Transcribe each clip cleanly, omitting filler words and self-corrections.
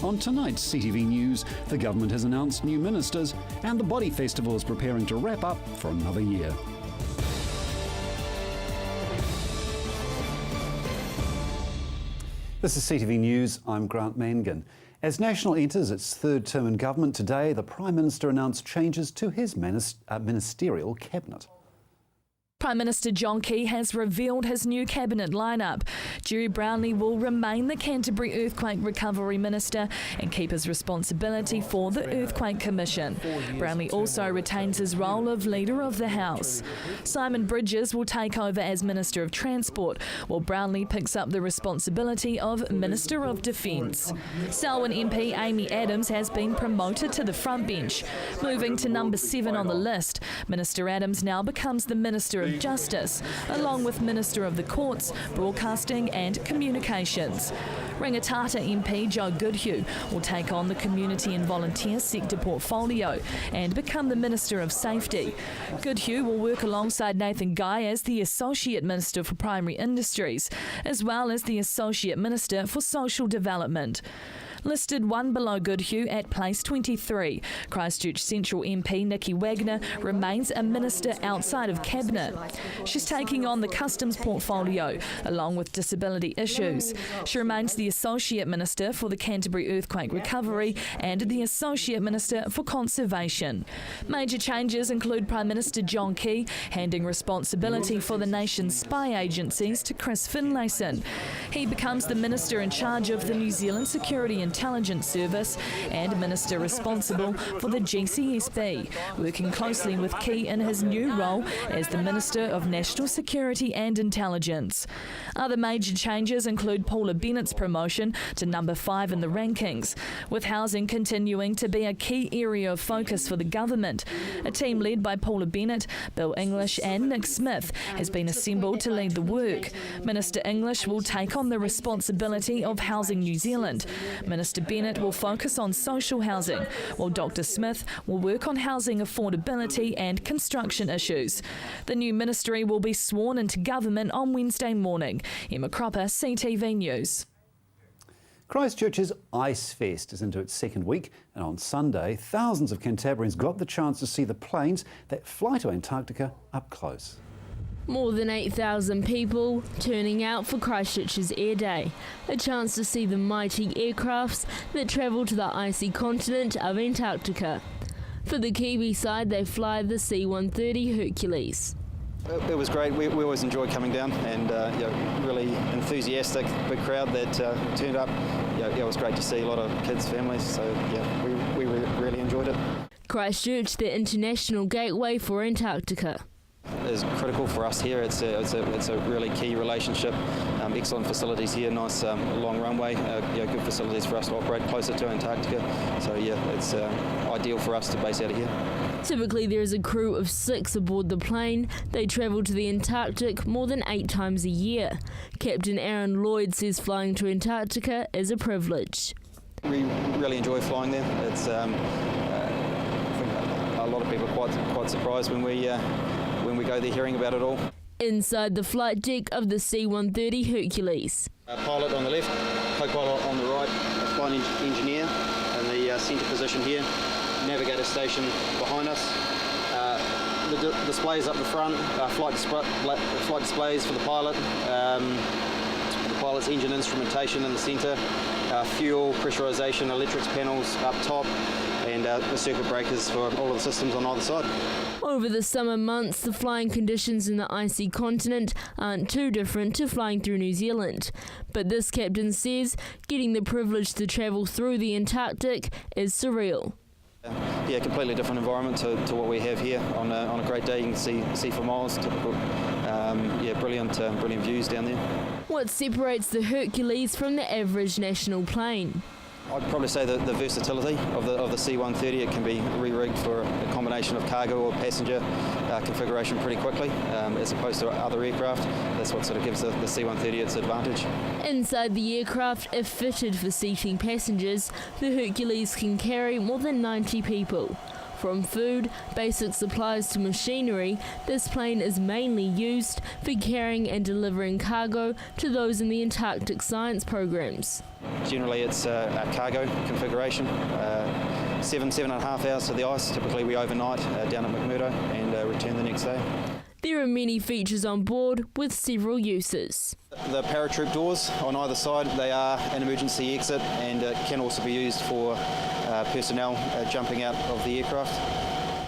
On tonight's CTV News, the government has announced new ministers and the Body Festival is preparing to wrap up for another year. This is CTV News, I'm Grant Mangan. As National enters its third term in government today, the Prime Minister announced changes to his ministerial cabinet. Prime Minister John Key has revealed his new cabinet lineup. Jerry Brownlee will remain the Canterbury Earthquake Recovery Minister and keep his responsibility for the Earthquake Commission. Brownlee also retains his role of Leader of the House. Simon Bridges will take over as Minister of Transport, while Brownlee picks up the responsibility of Minister of Defence. Selwyn MP Amy Adams has been promoted to the front bench. Moving to number 7 on the list, Minister Adams now becomes the Minister of Justice, along with Minister of the Courts, Broadcasting and Communications. Rangitata MP Joe Goodhue will take on the Community and Volunteer Sector portfolio and become the Minister of Safety. Goodhue will work alongside Nathan Guy as the Associate Minister for Primary Industries, as well as the Associate Minister for Social Development. Listed one below Goodhue at place 23, Christchurch Central MP Nikki Wagner remains a minister outside of Cabinet. She's taking on the Customs portfolio, along with disability issues. She remains the Associate Minister for the Canterbury Earthquake Recovery and the Associate Minister for Conservation. Major changes include Prime Minister John Key handing responsibility for the nation's spy agencies to Chris Finlayson. He becomes the Minister in charge of the New Zealand Security Intelligence Service and Minister responsible for the GCSB, working closely with Key in his new role as the Minister of National Security and Intelligence. Other major changes include Paula Bennett's promotion to number 5 in the rankings, with housing continuing to be a key area of focus for the government. A team led by Paula Bennett, Bill English and Nick Smith has been assembled to lead the work. Minister English will take on the responsibility of Housing New Zealand. Minister Bennett will focus on social housing, while Dr Smith will work on housing affordability and construction issues. The new ministry will be sworn into government on Wednesday morning. Emma Cropper, CTV News. Christchurch's Ice Fest is into its second week, and on Sunday, thousands of Cantabrians got the chance to see the planes that fly to Antarctica up close. More than 8,000 people turning out for Christchurch's Air Day, a chance to see the mighty aircrafts that travel to the icy continent of Antarctica. For the Kiwi side, they fly the C-130 Hercules. It was great. We always enjoy coming down, and really enthusiastic, big crowd that turned up. It was great to see a lot of kids, families, so we really enjoyed it. Christchurch, the international gateway for Antarctica. Is critical for us here. It's a really key relationship. Excellent facilities here, nice long runway, good facilities for us to operate closer to Antarctica. So it's ideal for us to base out of here. Typically there is a crew of 6 aboard the plane. They travel to the Antarctic more than 8 times a year. Captain Aaron Lloyd says flying to Antarctica is a privilege. We really enjoy flying there. It's I think a lot of people are quite surprised when we go there hearing about it all. Inside the flight deck of the C-130 Hercules. Pilot on the left, co-pilot on the right, a flight engineer in the centre position here, navigator station behind us, the displays up the front, flight displays for the pilot, the pilot's engine instrumentation in the centre, fuel, pressurisation, electrics panels up top, and the circuit breakers for all of the systems on either side. Over the summer months, the flying conditions in the icy continent aren't too different to flying through New Zealand. But this captain says getting the privilege to travel through the Antarctic is surreal. Yeah, completely different environment to what we have here. On a great day, you can see for miles. Typical, brilliant views down there. What separates the Hercules from the average national plane? I'd probably say the versatility of the C-130. It can be re-rigged for a combination of cargo or passenger configuration pretty quickly, as opposed to other aircraft. That's what sort of gives the C-130 its advantage. Inside the aircraft, if fitted for seating passengers, the Hercules can carry more than 90 people. From food, basic supplies to machinery, this plane is mainly used for carrying and delivering cargo to those in the Antarctic science programs. Generally it's a cargo configuration, 7.5 hours to the ice. Typically we overnight down at McMurdo and return the next day. There are many features on board with several uses. The paratroop doors on either side, they are an emergency exit and can also be used for personnel jumping out of the aircraft.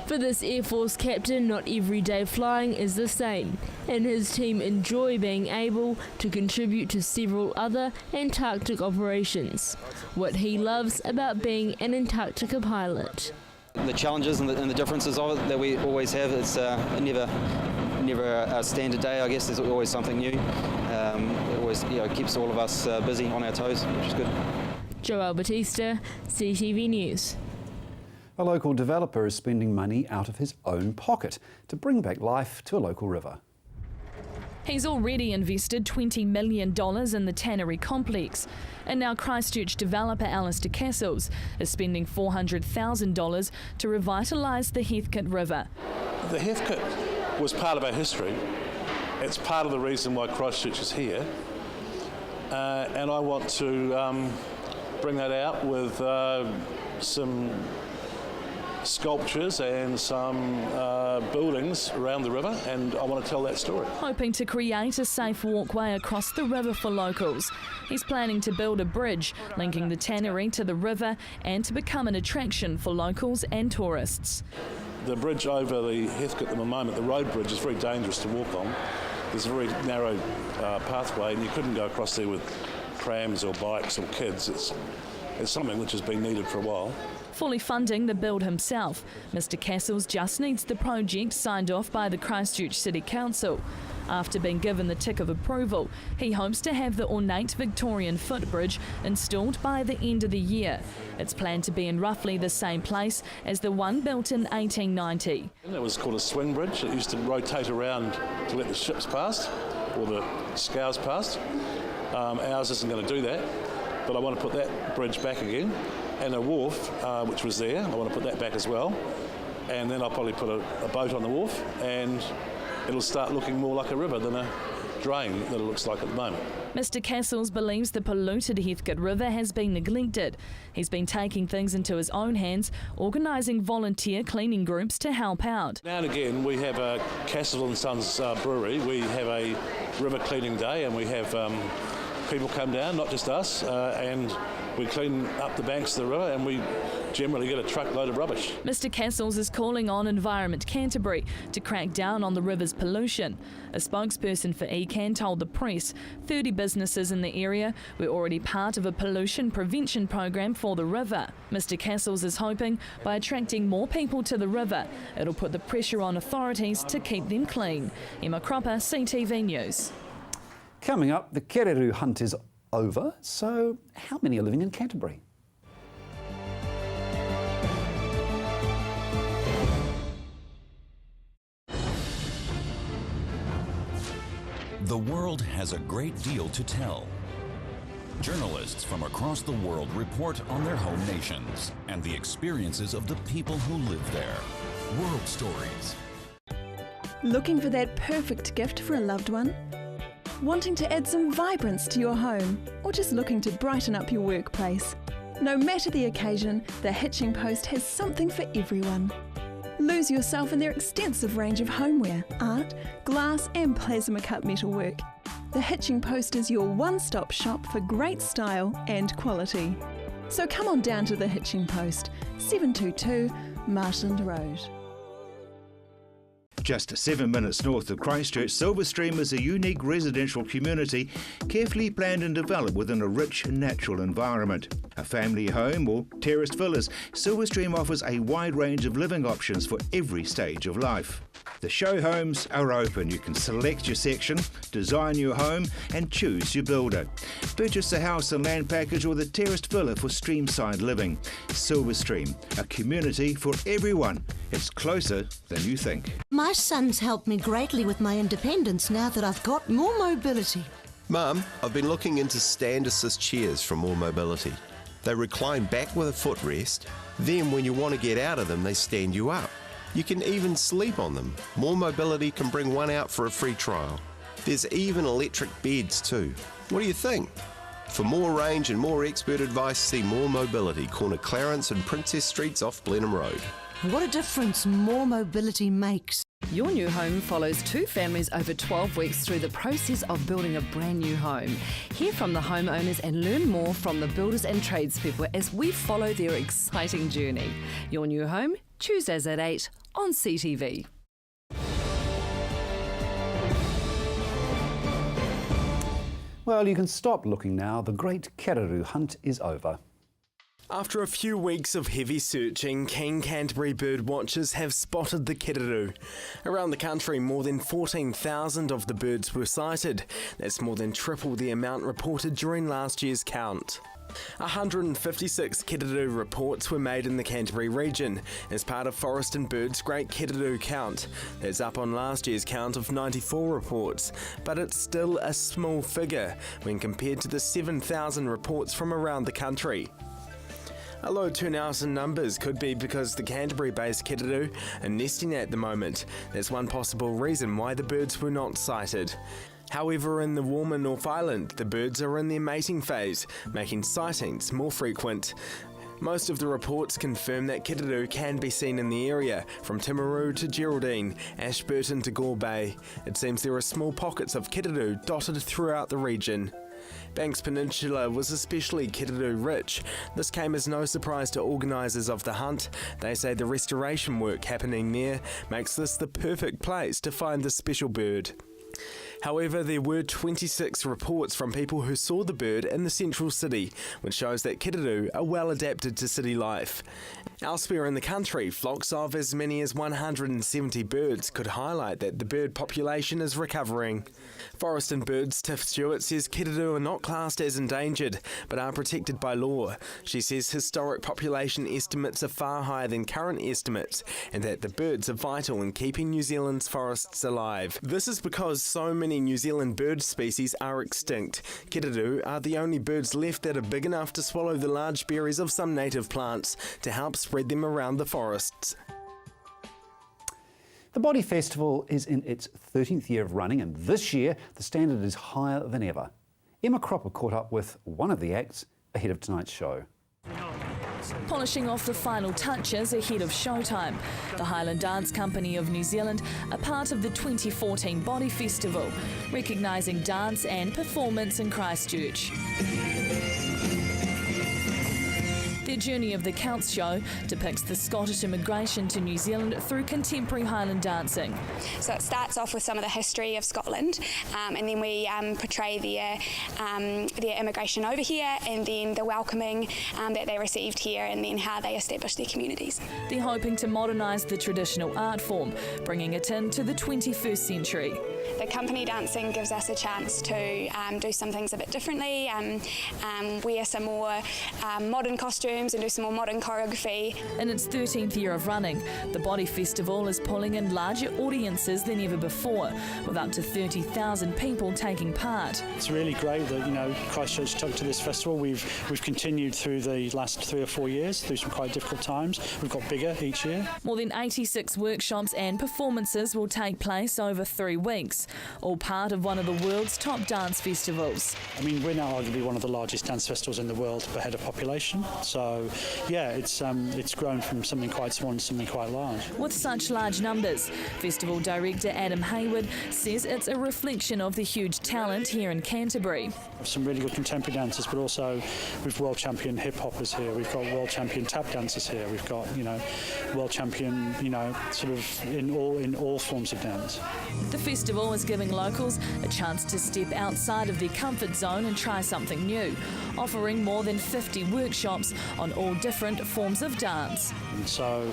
For this Air Force captain, not every day flying is the same, and his team enjoy being able to contribute to several other Antarctic operations. What he loves about being an Antarctica pilot. The challenges and the differences of it that we always have, it's never a standard day, I guess. There's always something new. It always keeps all of us busy on our toes, which is good. Joelle Batista, CTV News. A local developer is spending money out of his own pocket to bring back life to a local river. He's already invested $20 million in the tannery complex, and now Christchurch developer Alistair Castles is spending $400,000 to revitalise the Heathcote River. The Heathcote was part of our history. It's part of the reason why Christchurch is here, and I want to bring that out with some sculptures and some buildings around the river, and I want to tell that story. Hoping to create a safe walkway across the river for locals. He's planning to build a bridge linking the tannery to the river and to become an attraction for locals and tourists. The bridge over the Heathcote at the moment, the road bridge, is very dangerous to walk on. There's a very narrow pathway and you couldn't go across there with prams or bikes or kids. It's something which has been needed for a while. Fully funding the build himself, Mr Castles just needs the project signed off by the Christchurch City Council. After being given the tick of approval, he hopes to have the ornate Victorian footbridge installed by the end of the year. It's planned to be in roughly the same place as the one built in 1890. It was called a swing bridge. It used to rotate around to let the ships past, or the scows past. Ours isn't going to do that, but I want to put that bridge back again. And a wharf, which was there, I want to put that back as well. And then I'll probably put a boat on the wharf, and it'll start looking more like a river than a drain that it looks like at the moment. Mr Castles believes the polluted Heathcote River has been neglected. He's been taking things into his own hands, organising volunteer cleaning groups to help out. Now and again we have a Castle & Sons brewery, we have a river cleaning day, and we have people come down, not just us, and we clean up the banks of the river, and we generally get a truckload of rubbish. Mr Castles is calling on Environment Canterbury to crack down on the river's pollution. A spokesperson for ECAN told the press 30 businesses in the area were already part of a pollution prevention program for the river. Mr Castles is hoping by attracting more people to the river, it'll put the pressure on authorities to keep them clean. Emma Cropper, CTV News. Coming up, the kereru hunt is over, so how many are living in Canterbury? The world has a great deal to tell. Journalists from across the world report on their home nations and the experiences of the people who live there. World Stories. Looking for that perfect gift for a loved one? Wanting to add some vibrance to your home, or just looking to brighten up your workplace? No matter the occasion, the Hitching Post has something for everyone. Lose yourself in their extensive range of homeware, art, glass and plasma cut metalwork. The Hitching Post is your one-stop shop for great style and quality. So come on down to the Hitching Post, 722 Marshland Road. Just 7 minutes north of Christchurch, Silverstream is a unique residential community carefully planned and developed within a rich and natural environment. A family home or terraced villas, Silverstream offers a wide range of living options for every stage of life. The show homes are open. You can select your section, design your home and choose your builder. Purchase a house and land package or the terraced villa for streamside living. Silverstream, a community for everyone. It's closer than you think. My son's helped me greatly with my independence now that I've got more mobility. Mum, I've been looking into stand assist chairs from More Mobility. They recline back with a footrest. Then when you want to get out of them, they stand you up. You can even sleep on them. More Mobility can bring one out for a free trial. There's even electric beds too. What do you think? For more range and more expert advice, see More Mobility, corner Clarence and Princess Streets off Blenheim Road. What a difference More Mobility makes. Your new home follows two families over 12 weeks through the process of building a brand new home. Hear from the homeowners and learn more from the builders and tradespeople as we follow their exciting journey. Your new home, Tuesdays at 8 on CTV. Well, you can stop looking now. The great Keraru hunt is over. After a few weeks of heavy searching, keen Canterbury bird watchers have spotted the keraru. Around the country, more than 14,000 of the birds were sighted. That's more than triple the amount reported during last year's count. 156 keraru reports were made in the Canterbury region as part of Forest and Bird's Great Keraru Count. That's up on last year's count of 94 reports, but it's still a small figure when compared to the 7,000 reports from around the country. A low turnout in numbers could be because the Canterbury-based keraru are nesting at the moment. That's one possible reason why the birds were not sighted. However, in the warmer North Island, the birds are in their mating phase, making sightings more frequent. Most of the reports confirm that keraru can be seen in the area, from Timaru to Geraldine, Ashburton to Gore Bay. It seems there are small pockets of keraru dotted throughout the region. Banks Peninsula was especially keraru rich. This came as no surprise to organisers of the hunt. They say the restoration work happening there makes this the perfect place to find the special bird. However, there were 26 reports from people who saw the bird in the central city, which shows that keraru are well adapted to city life. Elsewhere in the country, flocks of as many as 170 birds could highlight that the bird population is recovering. Forest and Bird's Tiff Stewart says keraru are not classed as endangered, but are protected by law. She says historic population estimates are far higher than current estimates, and that the birds are vital in keeping New Zealand's forests alive. This is because so many New Zealand bird species are extinct. Keraru are the only birds left that are big enough to swallow the large berries of some native plants to help spread them around the forests. The Body Festival is in its 13th year of running, and this year the standard is higher than ever. Emma Cropper caught up with one of the acts ahead of tonight's show. Polishing off the final touches ahead of showtime, the Highland Dance Company of New Zealand are part of the 2014 Body Festival, recognising dance and performance in Christchurch. Their Journey of the Celts show depicts the Scottish immigration to New Zealand through contemporary Highland dancing. So it starts off with some of the history of Scotland, and then we portray their immigration over here, and then the welcoming that they received here, and then how they established their communities. They're hoping to modernise the traditional art form, bringing it into the 21st century. The company dancing gives us a chance to do some things a bit differently, wear some more modern costumes and do some more modern choreography. In its 13th year of running, the Body Festival is pulling in larger audiences than ever before, with up to 30,000 people taking part. It's really great that Christchurch took to this festival. We've continued through the last 3 or 4 years through some quite difficult times. We've got bigger each year. More than 86 workshops and performances will take place over 3 weeks, all part of one of the world's top dance festivals. I mean, we're now arguably one of the largest dance festivals in the world per head of population. So, yeah, it's grown from something quite small to something quite large. With such large numbers, festival director Adam Hayward says it's a reflection of the huge talent here in Canterbury. Some really good contemporary dancers, but also we've world champion hip hoppers here. We've got world champion tap dancers here. We've got world champion sort of in all forms of dance. The festival is giving locals a chance to step outside of their comfort zone and try something new, offering more than 50 workshops on all different forms of dance. And so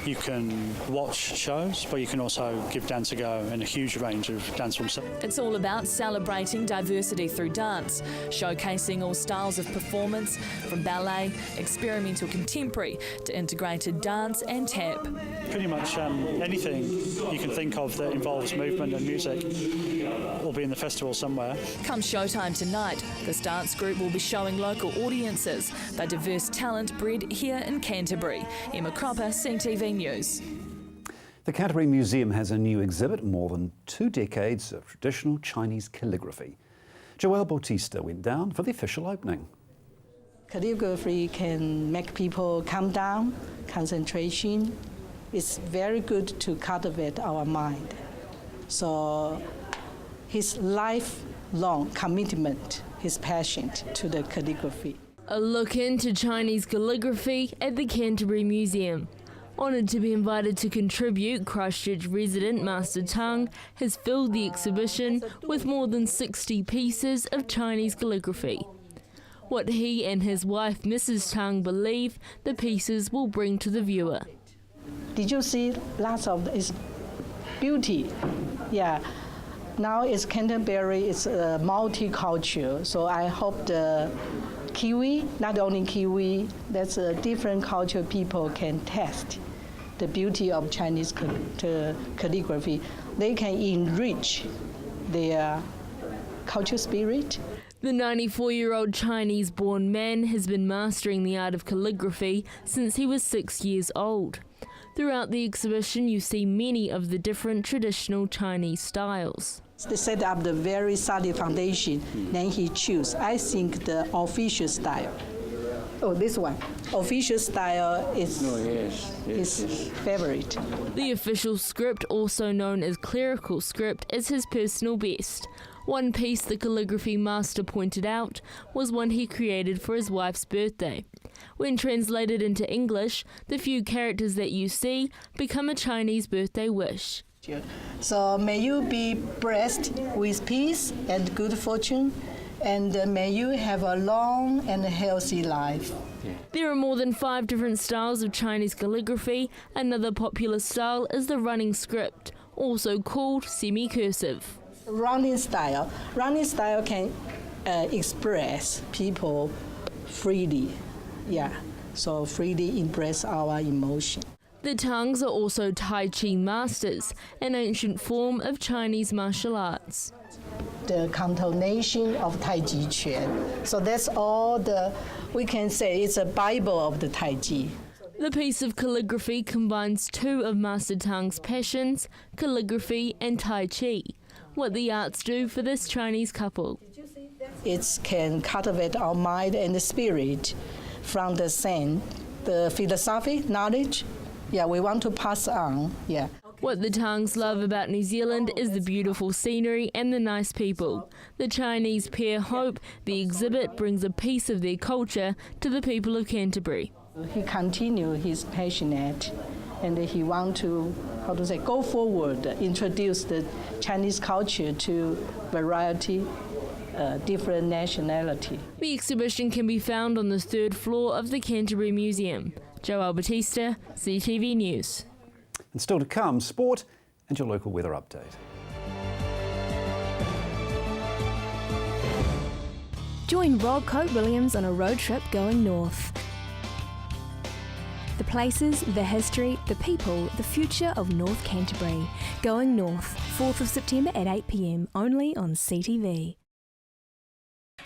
you can watch shows, but you can also give dance a go in a huge range of dance forms. It's all about celebrating diversity through dance, showcasing all styles of performance, from ballet, experimental contemporary to integrated dance and tap. Pretty much anything you can think of that involves movement and music music will be in the festival somewhere. Come showtime tonight, this dance group will be showing local audiences their diverse talent bred here in Canterbury. Emma Cropper, CTV News. The Canterbury Museum has a new exhibit, more than 2 decades of traditional Chinese calligraphy. Joelle Bautista went down for the official opening. Calligraphy can make people calm down, concentration. It's very good to cultivate our mind. So his lifelong commitment, his passion to the calligraphy. A look into Chinese calligraphy at the Canterbury Museum. Honoured to be invited to contribute, Christchurch resident Master Tang has filled the exhibition with more than 60 pieces of Chinese calligraphy. What he and his wife Mrs. Tang believe the pieces will bring to the viewer. Did you see lots of its beauty? Yeah. Now it's Canterbury, it's a multicultural, so I hope the Kiwi, not only Kiwi, that's a different culture people can test the beauty of Chinese calligraphy. They can enrich their culture spirit. The 94-year-old Chinese-born man has been mastering the art of calligraphy since he was 6 years old. Throughout the exhibition, you see many of the different traditional Chinese styles. They set up the very solid foundation, then he choose, I think, the official style. Oh, this one. Official style is his favorite. The official script, also known as clerical script, is his personal best. One piece the calligraphy master pointed out was one he created for his wife's birthday. When translated into English, the few characters that you see become a Chinese birthday wish. So may you be blessed with peace and good fortune, and may you have a long and healthy life. There are more than 5 different styles of Chinese calligraphy. Another popular style is the running script, also called semi-cursive. Running style can express people freely, so freely express our emotion. The Tangs are also Tai Chi masters, an ancient form of Chinese martial arts. The continuation of Tai Chi Chuan. So that's all we can say it's a Bible of the Tai Chi. The piece of calligraphy combines 2 of Master Tang's passions, calligraphy and Tai Chi. What the arts do for this Chinese couple. It can cultivate our mind and the spirit from the same, the philosophy, knowledge. We want to pass on. What the Tangs love about New Zealand is the beautiful scenery and the nice people. The Chinese pair hope the exhibit brings a piece of their culture to the people of Canterbury. He continues his passionate, and he want to, go forward, introduce the Chinese culture to variety, different nationality. The exhibition can be found on the 3rd floor of the Canterbury Museum. Joelle Bautista, CTV News. And still to come, sport and your local weather update. Join Rob Coate-Williams on a road trip going north. The places, the history, the people, the future of North Canterbury. Going north, 4th of September at 8 p.m, only on CTV.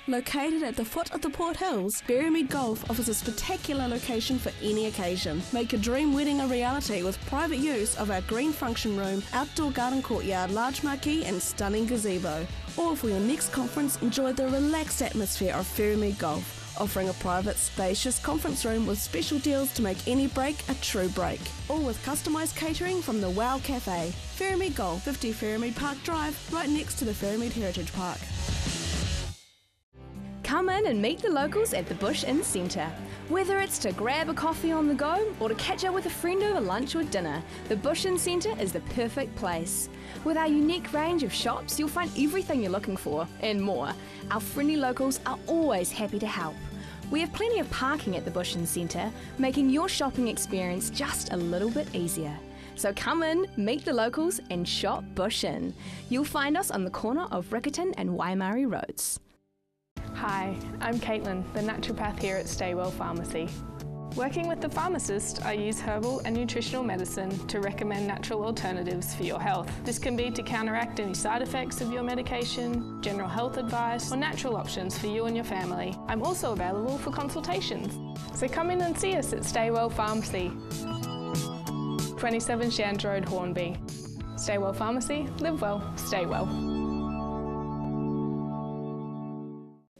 Located at the foot of the Port Hills, Berrymead Golf offers a spectacular location for any occasion. Make a dream wedding a reality with private use of our green function room, outdoor garden courtyard, large marquee and stunning gazebo. Or for your next conference, enjoy the relaxed atmosphere of Berrymead Golf, offering a private, spacious conference room with special deals to make any break a true break. All with customised catering from the Wow Cafe. Berrymead Golf, 50 Berrymead Park Drive, right next to the Berrymead Heritage Park. Come in and meet the locals at the Bush Inn Centre. Whether it's to grab a coffee on the go or to catch up with a friend over lunch or dinner, the Bush Inn Centre is the perfect place. With our unique range of shops, you'll find everything you're looking for and more. Our friendly locals are always happy to help. We have plenty of parking at the Bush Inn Centre, making your shopping experience just a little bit easier. So come in, meet the locals and shop Bush Inn. You'll find us on the corner of Riccarton and Waimari Roads. Hi, I'm Caitlin, the naturopath here at Staywell Pharmacy. Working with the pharmacist, I use herbal and nutritional medicine to recommend natural alternatives for your health. This can be to counteract any side effects of your medication, general health advice, or natural options for you and your family. I'm also available for consultations. So come in and see us at Stay Well Pharmacy, 27 Shand Road, Hornby. Stay Well Pharmacy, live well, stay well.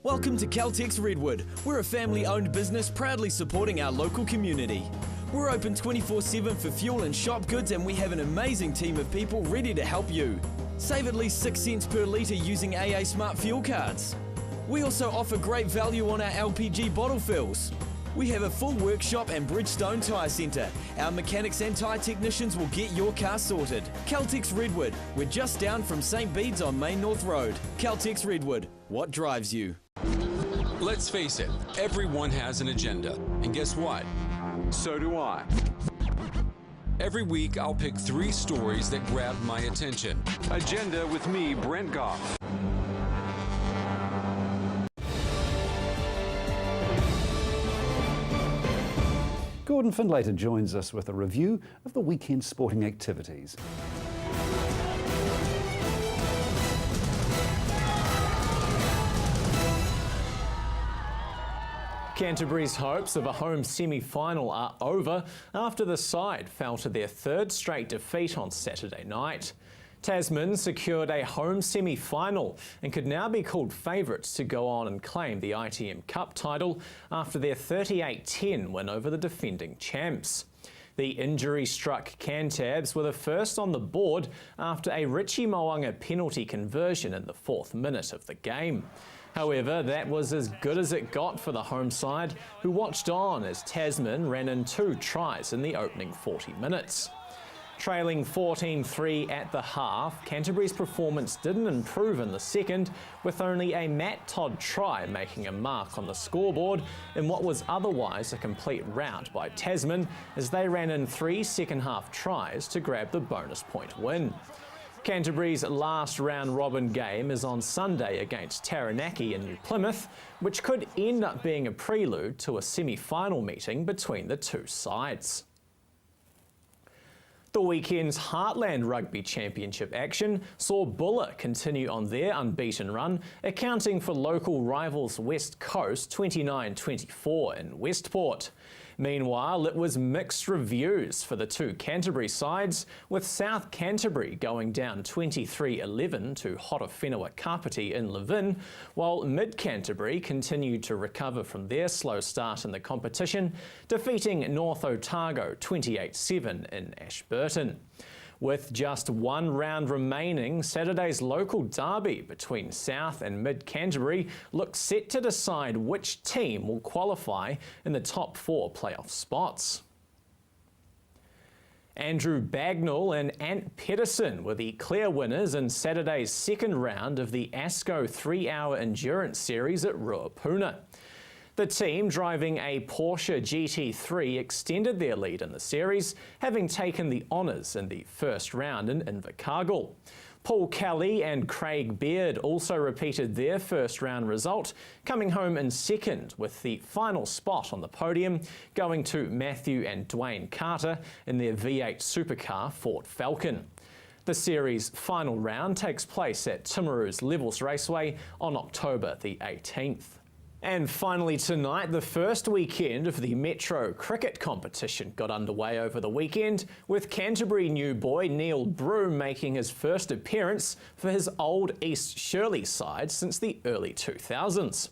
Welcome to Caltex Redwood. We're a family-owned business proudly supporting our local community. We're open 24/7 for fuel and shop goods, and we have an amazing team of people ready to help you. Save at least 6 cents per litre using AA Smart Fuel cards. We also offer great value on our LPG bottle fills. We have a full workshop and Bridgestone Tyre Centre. Our mechanics and tyre technicians will get your car sorted. Caltex Redwood. We're just down from St Bede's on Main North Road. Caltex Redwood. What drives you? Let's face it, everyone has an agenda. And guess what? So do I. Every week, I'll pick 3 stories that grab my attention. Agenda with me, Brent Goff. Gordon Findlater joins us with a review of the weekend sporting activities. Canterbury's hopes of a home semi-final are over after the side fell to their 3rd straight defeat on Saturday night. Tasman secured a home semi-final and could now be called favourites to go on and claim the ITM Cup title after their 38-10 win over the defending champs. The injury-struck Cantabs were the first on the board after a Richie Mo'unga penalty conversion in the 4th minute of the game. However, that was as good as it got for the home side, who watched on as Tasman ran in 2 tries in the opening 40 minutes. Trailing 14-3 at the half, Canterbury's performance didn't improve in the second, with only a Matt Todd try making a mark on the scoreboard in what was otherwise a complete rout by Tasman, as they ran in 3 second-half tries to grab the bonus point win. Canterbury's last round-robin game is on Sunday against Taranaki in New Plymouth, which could end up being a prelude to a semi-final meeting between the 2 sides. The weekend's Heartland Rugby Championship action saw Buller continue on their unbeaten run, accounting for local rivals West Coast 29-24 in Westport. Meanwhile, it was mixed reviews for the 2 Canterbury sides, with South Canterbury going down 23-11 to Horowhenua Kapiti in Levin, while Mid Canterbury continued to recover from their slow start in the competition, defeating North Otago 28-7 in Ashburton. With just 1 round remaining, Saturday's local derby between South and Mid Canterbury looks set to decide which team will qualify in the top 4 playoff spots. Andrew Bagnall and Ant Pedersen were the clear winners in Saturday's 2nd round of the ASCO 3-hour endurance series at Ruapuna. The team driving a Porsche GT3 extended their lead in the series, having taken the honours in the first round in Invercargill. Paul Kelly and Craig Beard also repeated their first round result, coming home in 2nd, with the final spot on the podium going to Matthew and Dwayne Carter in their V8 supercar Ford Falcon. The series' final round takes place at Timaru's Levels Raceway on October the 18th. And finally tonight, the first weekend of the Metro cricket competition got underway over the weekend, with Canterbury new boy Neil Broome making his first appearance for his old East Shirley side since the early 2000s.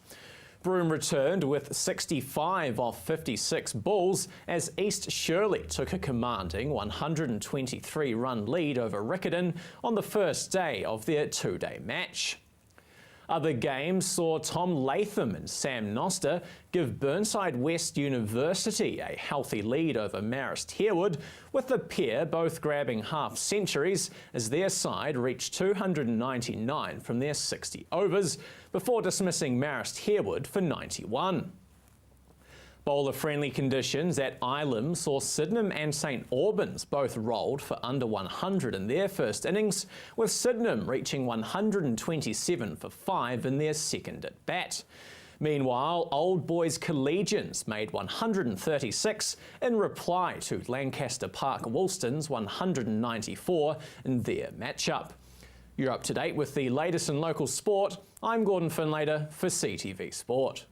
Broome returned with 65 off 56 balls as East Shirley took a commanding 123-run lead over Riccarton on the first day of their 2-day match. Other games saw Tom Latham and Sam Noster give Burnside West University a healthy lead over Marist Harewood, with the pair both grabbing half centuries as their side reached 299 from their 60 overs, before dismissing Marist Harewood for 91. Bowler-friendly conditions at Ilam saw Sydenham and St Albans both rolled for under 100 in their first innings, with Sydenham reaching 127 for 5 in their second at bat. Meanwhile, Old Boys Collegians made 136 in reply to Lancaster Park Woolston's 194 in their matchup. You're up to date with the latest in local sport. I'm Gordon Finlater for CTV Sport.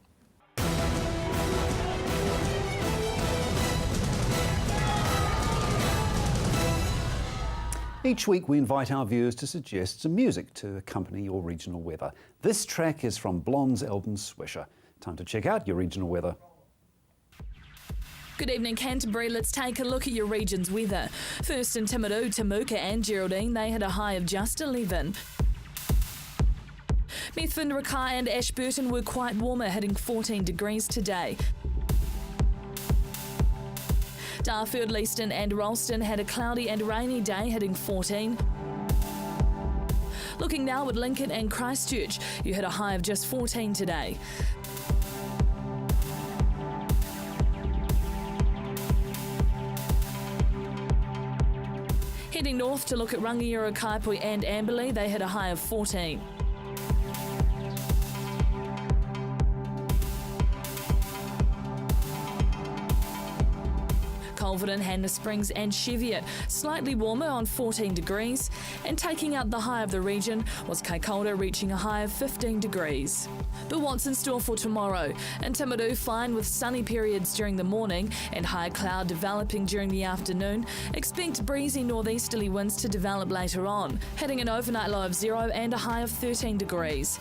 Each week we invite our viewers to suggest some music to accompany your regional weather. This track is from Blonde's album Swisher. Time to check out your regional weather. Good evening, Canterbury. Let's take a look at your region's weather. First in Timaru, Temuka and Geraldine, they had a high of just 11. Methven, Rakai and Ashburton were quite warmer, hitting 14 degrees today. Darfield, Leeston and Ralston had a cloudy and rainy day, hitting 14. Looking now at Lincoln and Christchurch, you hit a high of just 14 today. Heading north to look at Rangiora, Kaipui and Amberley, they hit a high of 14. Culverden, Hanna Springs and Cheviot, slightly warmer on 14 degrees, and taking out the high of the region was Kaikoura, reaching a high of 15 degrees. But what's in store for tomorrow? In Timaru, fine with sunny periods during the morning and high cloud developing during the afternoon. Expect breezy northeasterly winds to develop later on, hitting an overnight low of 0 and a high of 13 degrees.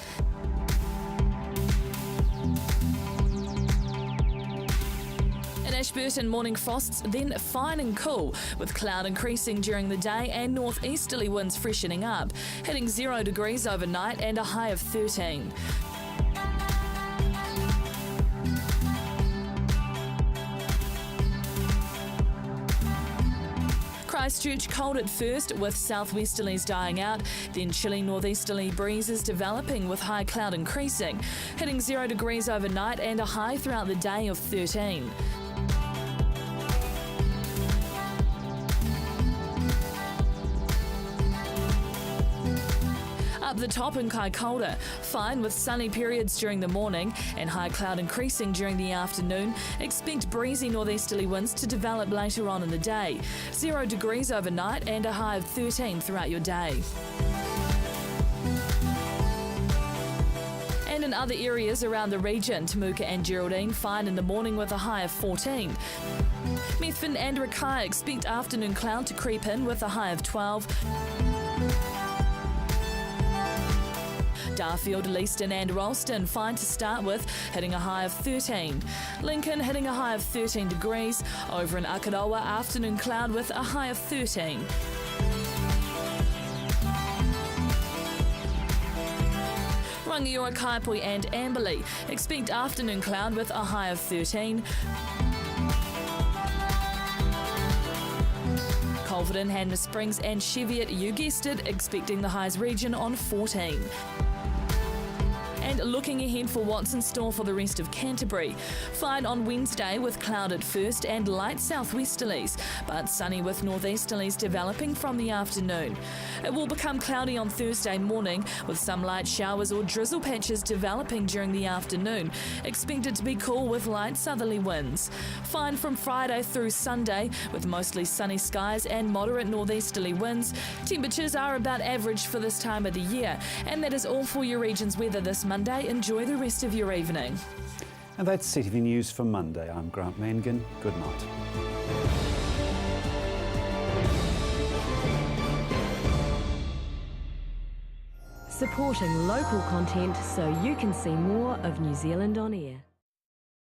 Ashburton, morning frosts, then fine and cool, with cloud increasing during the day and northeasterly winds freshening up, hitting 0 degrees overnight and a high of 13. Christchurch cold at first, with southwesterlies dying out, then chilly northeasterly breezes developing with high cloud increasing, hitting 0 degrees overnight and a high throughout the day of 13. Up the top in Kaikoura, fine with sunny periods during the morning and high cloud increasing during the afternoon. Expect breezy northeasterly winds to develop later on in the day. 0 degrees overnight and a high of 13 throughout your day. And in other areas around the region, Temuka and Geraldine, fine in the morning with a high of 14. Methven and Rakai, expect afternoon cloud to creep in with a high of 12. Darfield, Leeston and Ralston, fine to start with, hitting a high of 13. Lincoln hitting a high of 13 degrees. Over in Akaroa, afternoon cloud with a high of 13. Rangiora, Kaipui and Amberley, expect afternoon cloud with a high of 13. Culverden, Hanna Springs and Cheviot, you guessed it, expecting the highs region on 14. And looking ahead for what's in store for the rest of Canterbury. Fine on Wednesday with cloud at first and light southwesterlies, but sunny with northeasterlies developing from the afternoon. It will become cloudy on Thursday morning with some light showers or drizzle patches developing during the afternoon. Expected to be cool with light southerly winds. Fine from Friday through Sunday with mostly sunny skies and moderate northeasterly winds. Temperatures are about average for this time of the year. And that is all for your region's weather this Monday. Enjoy the rest of your evening. And that's CTV News for Monday. I'm Grant Mangan. Good night. Supporting local content so you can see more of New Zealand on air.